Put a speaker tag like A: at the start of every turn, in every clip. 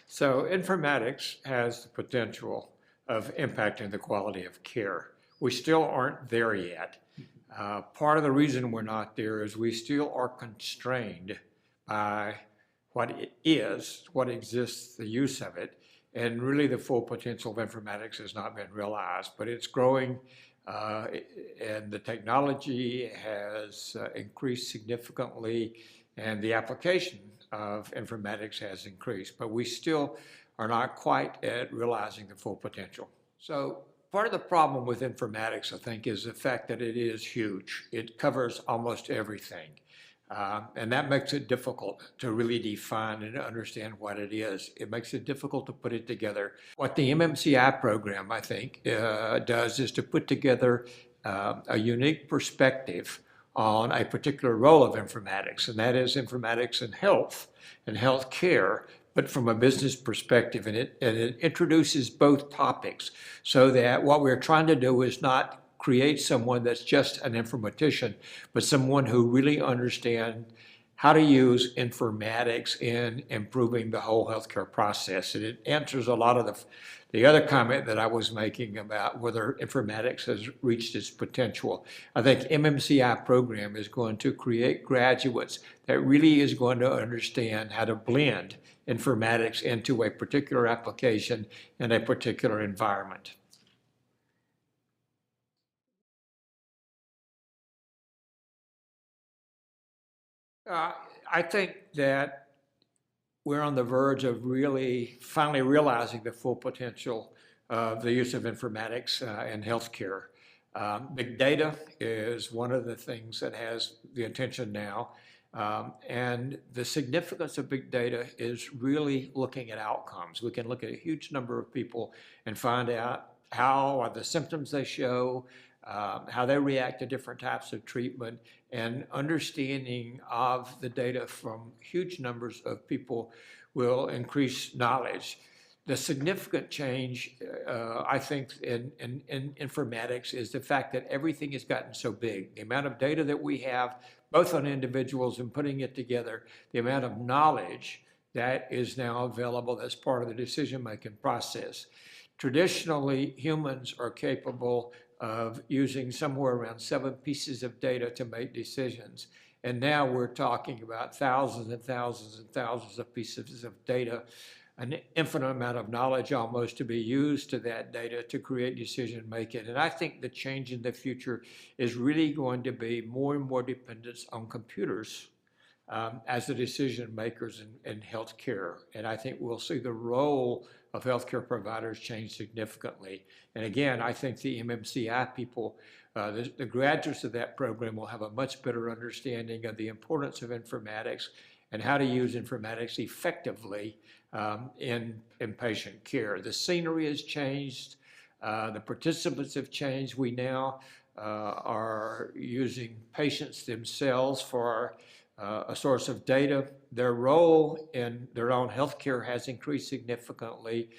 A: So informatics has the potential of impacting the quality of care. We still aren't there yet. Part of the reason we're not there is we still are constrained by what it is, what exists, the use of it, and really the full potential of informatics has not been realized, but it's growing uh, and the technology has increased significantly and the application of informatics has increased, but we still are not quite at realizing the full potential. So part of the problem with informatics, I think, is the fact that it is huge. It covers almost everything. And that makes it difficult to really define and understand what it is. It makes it difficult to put it together. What the MMCI program, I think, does is to put together a unique perspective on a particular role of informatics, and that is informatics in health and healthcare, but from a business perspective. And it introduces both topics so that what we're trying to do is not create someone that's just an informatician, but someone who really understands how to use informatics in improving the whole healthcare process. And it answers a lot of the other comment that I was making about whether informatics has reached its potential. I think MMCI program is going to create graduates that really is going to understand how to blend informatics into a particular application in a particular environment. I think that we're on the verge of really finally realizing the full potential of the use of informatics in healthcare. Big data is one of the things that has the attention now. And the significance of big data is really looking at outcomes. We can look at a huge number of people and find out how are the symptoms they show, how they react to different types of treatment, and understanding of the data from huge numbers of people will increase knowledge. The significant change, I think, in informatics is the fact that everything has gotten so big. The amount of data that we have, both on individuals and putting it together, the amount of knowledge that is now available as part of the decision-making process. Traditionally, humans are capable of using somewhere around 7 pieces of data to make decisions. And now we're talking about thousands and thousands and thousands of pieces of data, an infinite amount of knowledge almost to be used to that data to create decision making. And I think the change in the future is really going to be more and more dependence on computers as the decision makers in healthcare. And I think we'll see the role of healthcare providers change significantly. And again, I think the MMCI people, the graduates of that program will have a much better understanding of the importance of informatics and how to use informatics effectively in patient care. The scenery has changed. The participants have changed. We now are using patients themselves for a source of data. Their role in their own healthcare has increased significantly.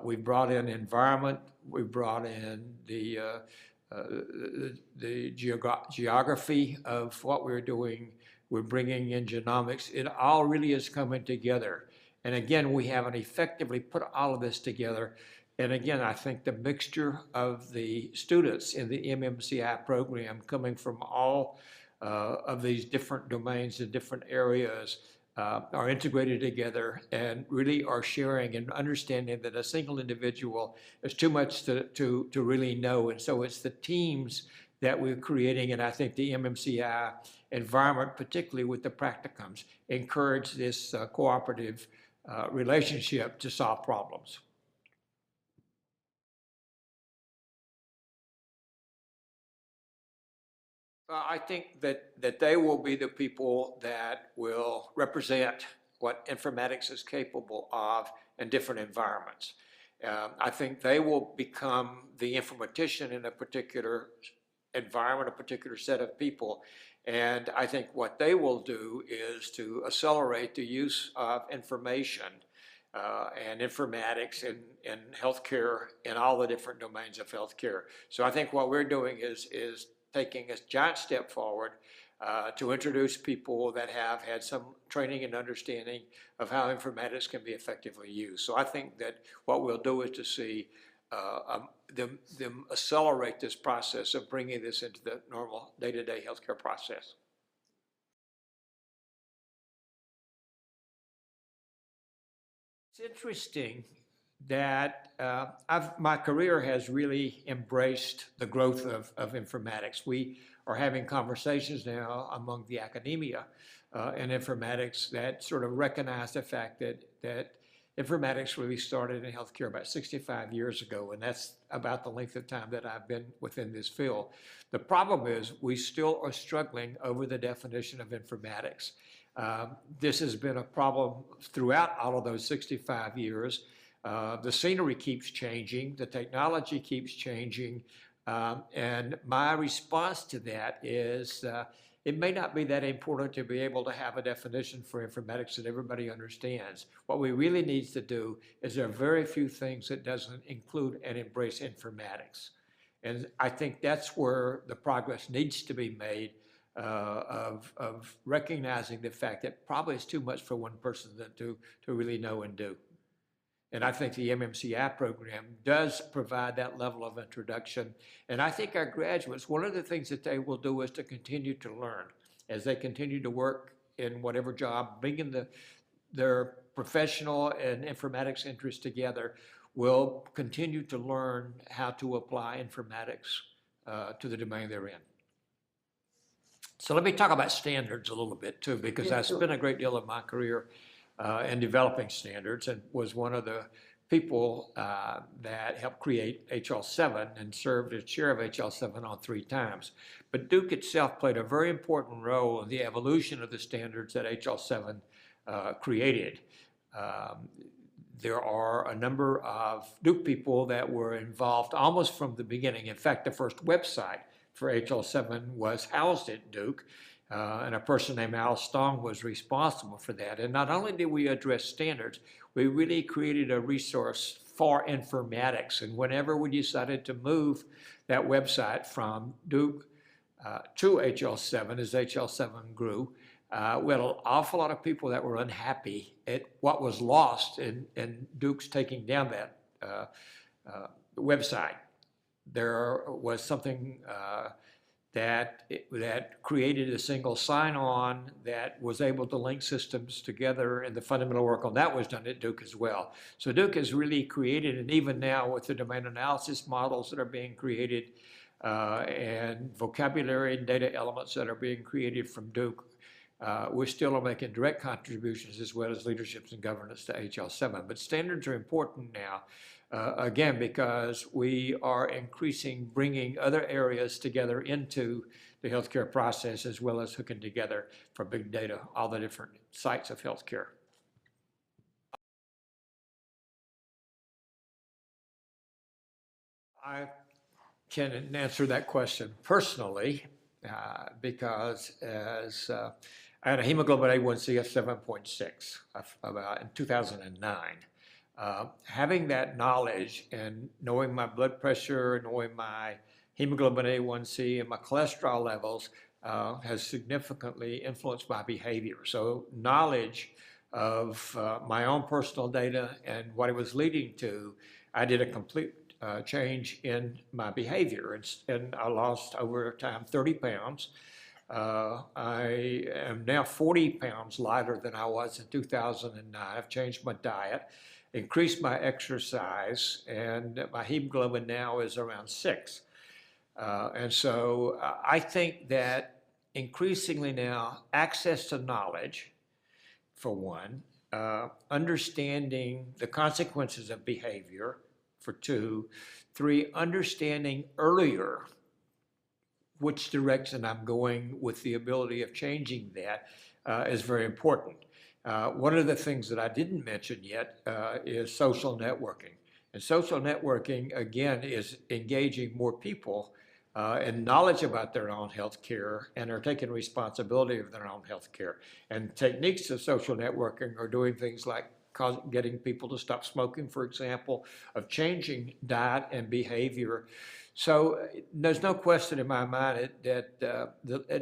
A: We brought in environment. We brought in the geography of what we're doing. We're bringing in genomics. It all really is coming together. And again, we haven't effectively put all of this together. And again, I think the mixture of the students in the MMCI program coming from all of these different domains and different areas are integrated together and really are sharing and understanding that a single individual is too much to really know. And so it's the teams that we're creating, and I think the MMCI environment, particularly with the practicums, encourage this cooperative relationship to solve problems. I think that they will be the people that will represent what informatics is capable of in different environments. I think they will become the informatician in a particular environment, a particular set of people. And I think what they will do is to accelerate the use of information and informatics in healthcare in all the different domains of healthcare. So I think what we're doing is taking a giant step forward. to introduce people that have had some training and understanding of how informatics can be effectively used. So I think that what we'll do is to see them accelerate this process of bringing this into the normal day-to-day healthcare process. It's interesting that my career has really embraced the growth of informatics. We are having conversations now among the academia in informatics that sort of recognize the fact that informatics really started in healthcare about 65 years ago, and that's about the length of time that I've been within this field. The problem is we still are struggling over the definition of informatics. This has been a problem throughout all of those 65 years. The scenery keeps changing, the technology keeps changing, and my response to that is it may not be that important to be able to have a definition for informatics that everybody understands. What we really need to do is there are very few things that doesn't include and embrace informatics. And I think that's where the progress needs to be made of recognizing the fact that probably it's too much for one person to really know and do. And I think the MMCi program does provide that level of introduction. And I think our graduates, one of the things that they will do is to continue to learn as they continue to work in whatever job, bringing their professional and informatics interests together, will continue to learn how to apply informatics to the domain they're in. So let me talk about standards a little bit too, because I spent a great deal of my career in developing standards and was one of the people that helped create HL7 and served as chair of HL7 on 3 times. But Duke itself played a very important role in the evolution of the standards that HL7 created. There are a number of Duke people that were involved almost from the beginning. In fact, the first website for HL7 was housed at Duke. And a person named Al Stong was responsible for that. And not only did we address standards, we really created a resource for informatics. And whenever we decided to move that website from Duke to HL7, as HL7 grew, we had an awful lot of people that were unhappy at what was lost in Duke's taking down that website. There was something that created a single sign-on that was able to link systems together, and the fundamental work on that was done at Duke as well. So Duke has really created, and even now with the domain analysis models that are being created and vocabulary and data elements that are being created from Duke, we still are making direct contributions as well as leaderships and governance to HL7. But standards are important now. Again, because we are bringing other areas together into the healthcare process, as well as hooking together for big data, all the different sites of healthcare. I can answer that question personally because as I had a hemoglobin A1C of 7.6 about in 2009. Having that knowledge and knowing my blood pressure, knowing my hemoglobin A1C and my cholesterol levels has significantly influenced my behavior. So knowledge of my own personal data and what it was leading to, I did a complete change in my behavior. And I lost over time 30 pounds. I am now 40 pounds lighter than I was in 2009. I've changed my diet, increased my exercise, and my hemoglobin now is around 6. And so I think that increasingly now access to knowledge, for one, understanding the consequences of behavior, for 2, 3, understanding earlier which direction I'm going with the ability of changing that is very important. One of the things that I didn't mention yet is social networking. And social networking, again, is engaging more people in knowledge about their own health care and are taking responsibility of their own health care. And techniques of social networking are doing things like getting people to stop smoking, for example, of changing diet and behavior. So there's no question in my mind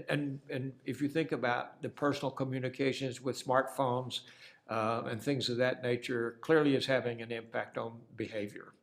A: and if you think about the personal communications with smartphones and things of that nature, clearly is having an impact on behavior.